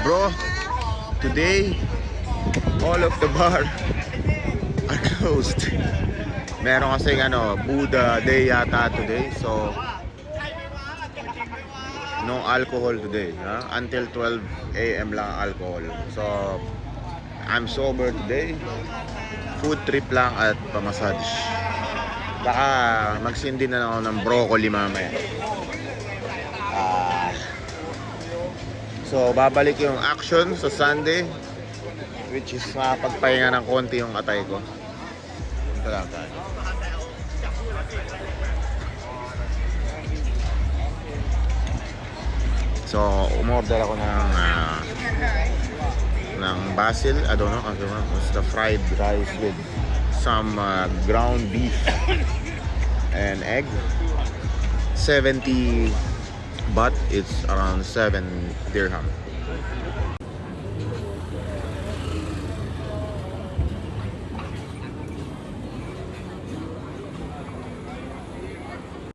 Bro, today, all of the bar are closed. Meron kasing Buddha Day yata today. So, no alcohol today. Until 12 a.m. lang alcohol. So, I'm sober today. Food trip lang at pamassage. Baka magsindi na lang ako ng broccoli mamaya. So, babalik yung action sa Sunday, which is pagpahinga ng konti yung atay ko. Ito lang tayo. So, umorder ako ng basil, I don't know, it's the fried rice with some ground beef and egg. 70 baht, it's around 7 dirham.